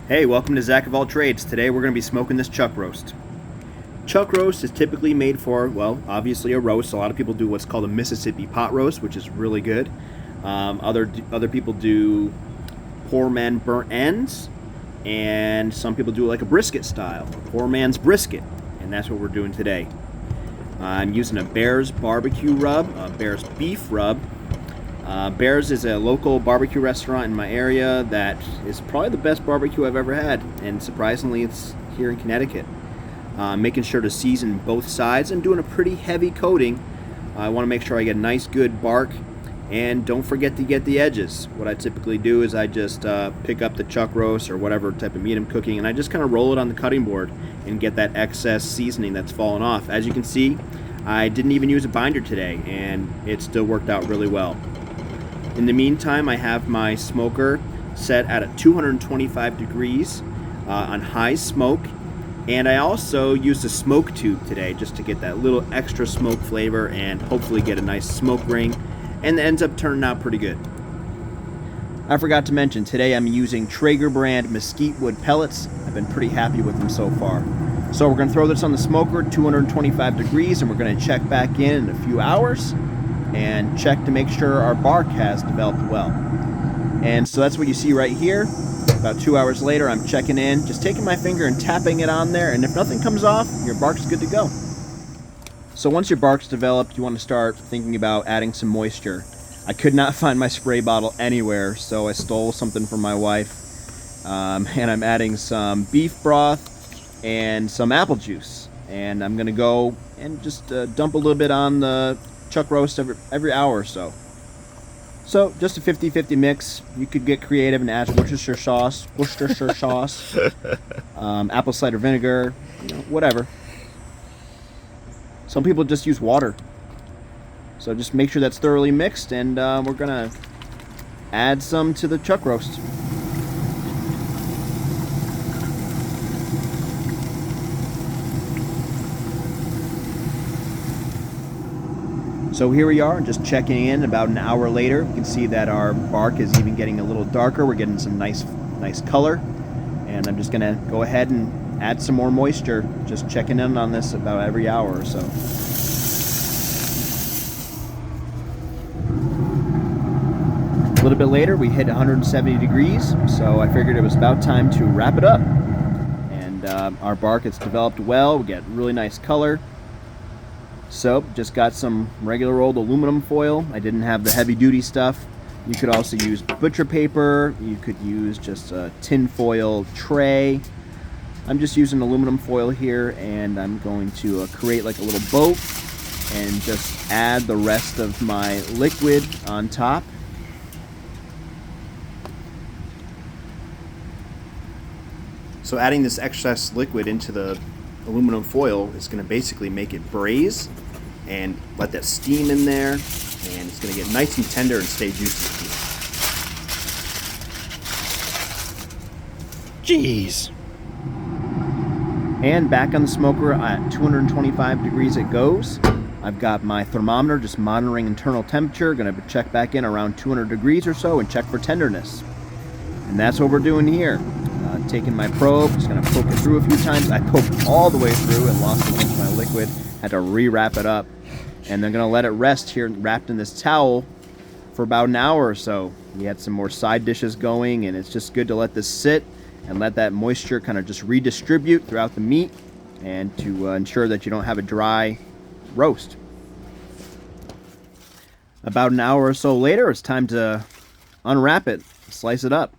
Hey, welcome to Zach of All Trades. Today we're going to be smoking this chuck roast. Chuck roast is typically made for, well, obviously a roast. A lot of people do what's called a Mississippi pot roast, which is really good. Other people do poor man burnt ends, and some people do like a brisket style, poor man's brisket, and that's what we're doing today. I'm using a Bear's barbecue rub, a Bear's beef rub. Bear's is a local barbecue restaurant in my area that is probably the best barbecue I've ever had, and surprisingly it's here in Connecticut. Making sure to season both sides. I'm doing a pretty heavy coating. I want to make sure I get a nice good bark, and don't forget to get the edges. What I typically do is I just pick up the chuck roast or whatever type of meat I'm cooking, and I just kind of roll it on the cutting board and get that excess seasoning that's fallen off. As you can see, I didn't even use a binder today, and it still worked out really well. In the meantime, I have my smoker set at a 225 degrees on high smoke, and I also used a smoke tube today just to get that little extra smoke flavor and hopefully get a nice smoke ring, and it ends up turning out pretty good. I forgot to mention, today I'm using Traeger brand mesquite wood pellets. I've been pretty happy with them so far. So we're going to throw this on the smoker, 225 degrees, and we're going to check back in a few hours and check to make sure our bark has developed well. And so that's what you see right here. About 2 hours later, I'm checking in, just taking my finger and tapping it on there, and if nothing comes off, your bark's good to go. So once your bark's developed, you want to start thinking about adding some moisture. I could not find my spray bottle anywhere, so I stole something from my wife, and I'm adding some beef broth and some apple juice. And I'm gonna go and just dump a little bit on the chuck roast every hour or so. So just a 50-50 mix. You could get creative and add Worcestershire sauce, apple cider vinegar, whatever. Some people just use water. So just make sure that's thoroughly mixed, and we're gonna add some to the chuck roast. So here we are, just checking in about an hour later. You can see that our bark is even getting a little darker. We're getting some nice color. And I'm just gonna go ahead and add some more moisture, just checking in on this about every hour or so. A little bit later, we hit 170 degrees, so I figured it was about time to wrap it up. And our bark has developed well. We get really nice color. So just got some regular old aluminum foil. I didn't have the heavy duty stuff. You could also use butcher paper. You could use just a tin foil tray. I'm just using aluminum foil here, and I'm going to create like a little boat and just add the rest of my liquid on top. So adding this excess liquid into the aluminum foil is going to basically make it braise and let that steam in there, and it's going to get nice and tender and stay juicy. Jeez. And back on the smoker at 225 degrees it goes. I've got my thermometer just monitoring internal temperature. Going to check back in around 200 degrees or so and check for tenderness. And that's what we're doing here. Taking my probe, just going to poke it through a few times. I poked all the way through and lost a bunch of my liquid. Had to re-wrap it up. And then going to let it rest here wrapped in this towel for about an hour or so. We had some more side dishes going, and it's just good to let this sit and let that moisture kind of just redistribute throughout the meat, and to ensure that you don't have a dry roast. About an hour or so later, it's time to unwrap it, slice it up.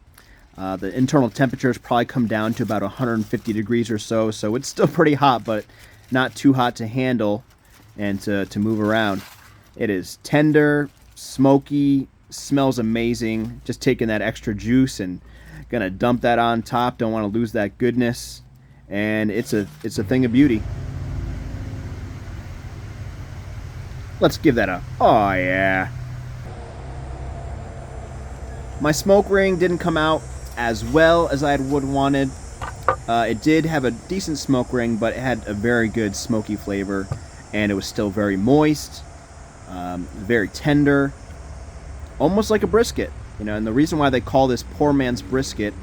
The internal temperature has probably come down to about 150 degrees or so, so it's still pretty hot, but not too hot to handle and to move around. It is tender, smoky, smells amazing. Just taking that extra juice and gonna dump that on top. Don't want to lose that goodness, and it's a thing of beauty. Let's give that a oh yeah. My smoke ring didn't come out as well as I would wanted. It did have a decent smoke ring, but it had a very good smoky flavor, and it was still very moist, very tender, almost like a brisket. And the reason why they call this poor man's brisket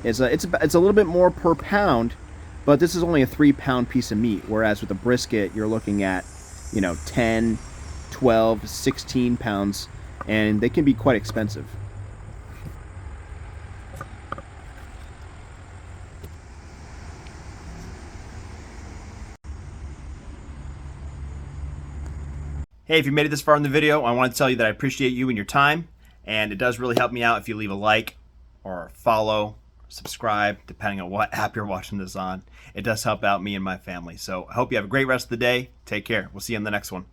It's a little bit more per pound, but this is only a 3-pound piece of meat, whereas with a brisket you're looking at, 10, 12, 16 pounds, and they can be quite expensive. Hey, if you made it this far in the video, I want to tell you that I appreciate you and your time, and it does really help me out if you leave a like or follow, subscribe, depending on what app you're watching this on. It does help out me and my family. So I hope you have a great rest of the day. Take care. We'll see you in the next one.